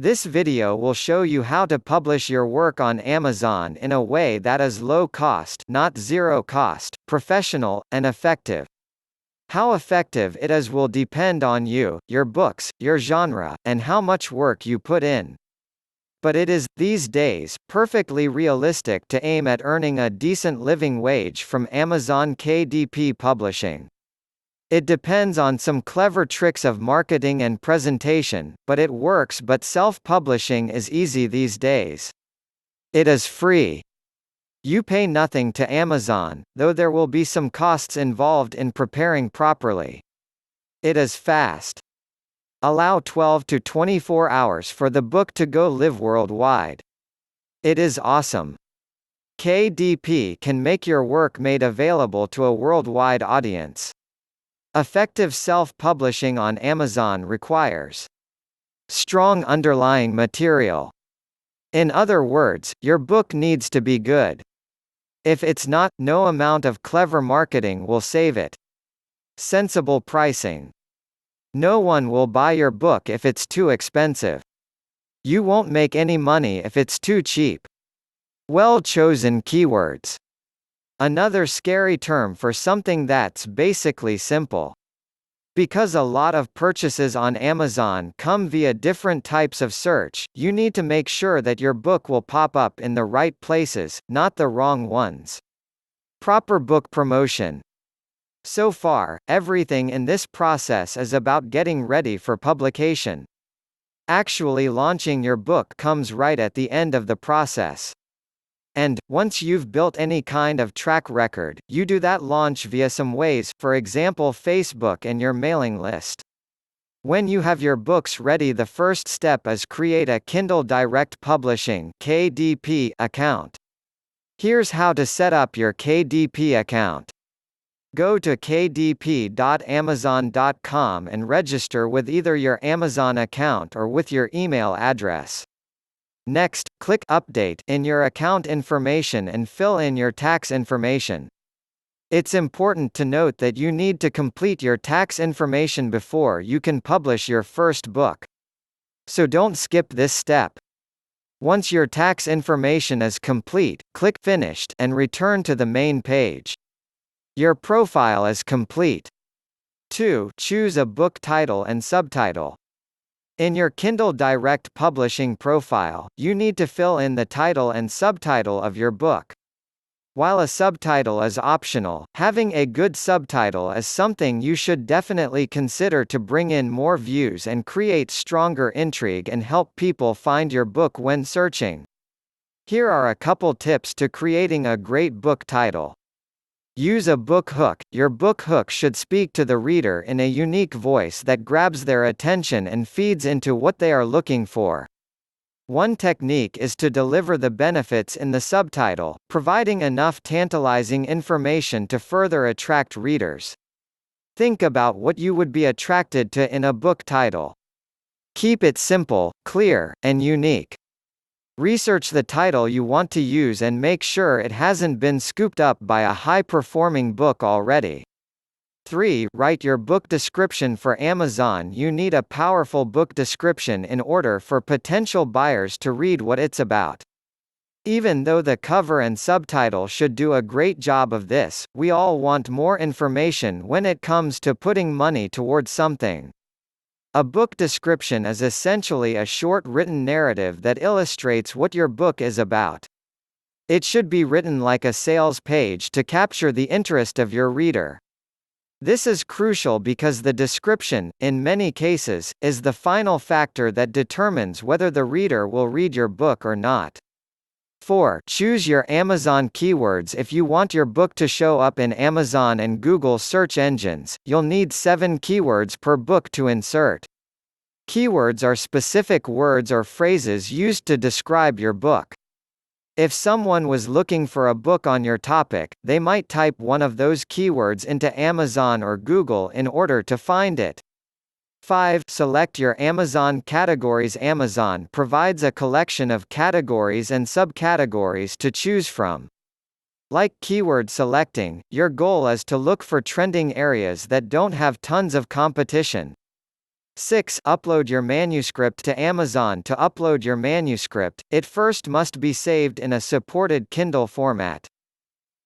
This video will show you how to publish your work on Amazon in a way that is low cost, not zero cost, professional, and effective. How effective it is will depend on you, your books, your genre, and how much work you put in. But it is, these days, perfectly realistic to aim at earning a decent living wage from Amazon KDP publishing. It depends on some clever tricks of marketing and presentation, but it works. But self-publishing is easy these days. It is free. You pay nothing to Amazon, though there will be some costs involved in preparing properly. It is fast. Allow 12 to 24 hours for the book to go live worldwide. It is awesome. KDP can make your work made available to a worldwide audience. Effective self-publishing on Amazon requires strong underlying material. In other words, your book needs to be good. If it's not, no amount of clever marketing will save it. Sensible pricing. No one will buy your book if it's too expensive. You won't make any money if it's too cheap. Well-chosen keywords. Another scary term for something that's basically simple. Because a lot of purchases on Amazon come via different types of search, you need to make sure that your book will pop up in the right places, not the wrong ones. Proper book promotion. So far, everything in this process is about getting ready for publication. Actually launching your book comes right at the end of the process. And, once you've built any kind of track record, you do that launch via some ways, for example Facebook and your mailing list. When you have your books ready, the first step is create a Kindle Direct Publishing (KDP) account. Here's how to set up your KDP account. Go to kdp.amazon.com and register with either your Amazon account or with your email address. Next, click Update in your account information and fill in your tax information. It's important to note that you need to complete your tax information before you can publish your first book. So don't skip this step. Once your tax information is complete, click Finished and return to the main page. Your profile is complete. 2. Choose a book title and subtitle. In your Kindle Direct Publishing profile, you need to fill in the title and subtitle of your book. While a subtitle is optional, having a good subtitle is something you should definitely consider to bring in more views and create stronger intrigue and help people find your book when searching. Here are a couple tips to creating a great book title. Use a book hook. Your book hook should speak to the reader in a unique voice that grabs their attention and feeds into what they are looking for. One technique is to deliver the benefits in the subtitle, providing enough tantalizing information to further attract readers. Think about what you would be attracted to in a book title. Keep it simple, clear, and unique. Research the title you want to use and make sure it hasn't been scooped up by a high-performing book already. 3. Write your book description for Amazon. You need a powerful book description in order for potential buyers to read what it's about. Even though the cover and subtitle should do a great job of this, we all want more information when it comes to putting money towards something. A book description is essentially a short written narrative that illustrates what your book is about. It should be written like a sales page to capture the interest of your reader. This is crucial because the description, in many cases, is the final factor that determines whether the reader will read your book or not. 4. Choose your Amazon keywords. If you want your book to show up in Amazon and Google search engines, you'll need 7 keywords per book to insert. Keywords are specific words or phrases used to describe your book. If someone was looking for a book on your topic, they might type one of those keywords into Amazon or Google in order to find it. 5. Select your Amazon categories. Amazon provides a collection of categories and subcategories to choose from. Like keyword selecting, your goal is to look for trending areas that don't have tons of competition. 6. Upload your manuscript to Amazon. To upload your manuscript, it first must be saved in a supported Kindle format.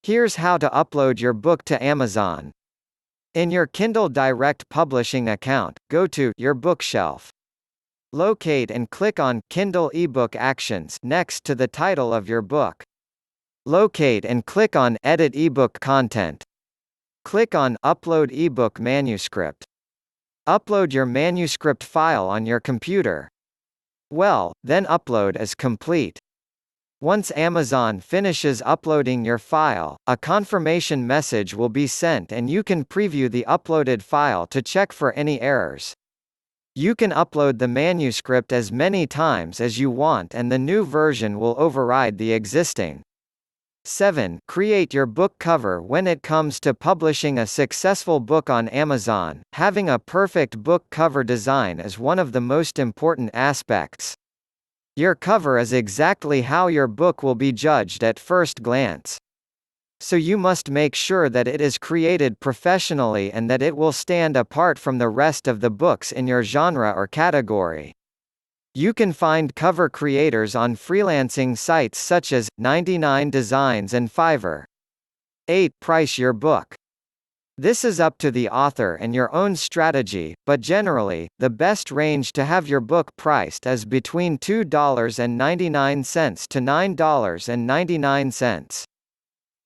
Here's how to upload your book to Amazon. In your Kindle Direct Publishing account, go to Your Bookshelf. Locate and click on Kindle eBook Actions next to the title of your book. Locate and click on Edit eBook Content. Click on Upload eBook Manuscript. Upload your manuscript file on your computer. Then upload is complete. Once Amazon finishes uploading your file, a confirmation message will be sent and you can preview the uploaded file to check for any errors. You can upload the manuscript as many times as you want and the new version will override the existing. 7. Create your book cover. When it comes to publishing a successful book on Amazon, having a perfect book cover design is one of the most important aspects. Your cover is exactly how your book will be judged at first glance. So you must make sure that it is created professionally and that it will stand apart from the rest of the books in your genre or category. You can find cover creators on freelancing sites such as 99 Designs and Fiverr. 8. Price your book. This is up to the author and your own strategy, but generally, the best range to have your book priced is between $2.99 to $9.99.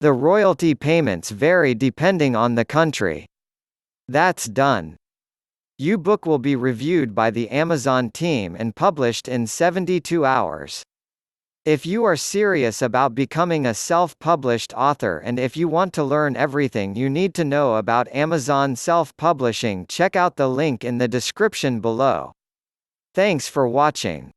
The royalty payments vary depending on the country. That's done. Your book will be reviewed by the Amazon team and published in 72 hours. If you are serious about becoming a self-published author and if you want to learn everything you need to know about Amazon self-publishing, check out the link in the description below. Thanks for watching.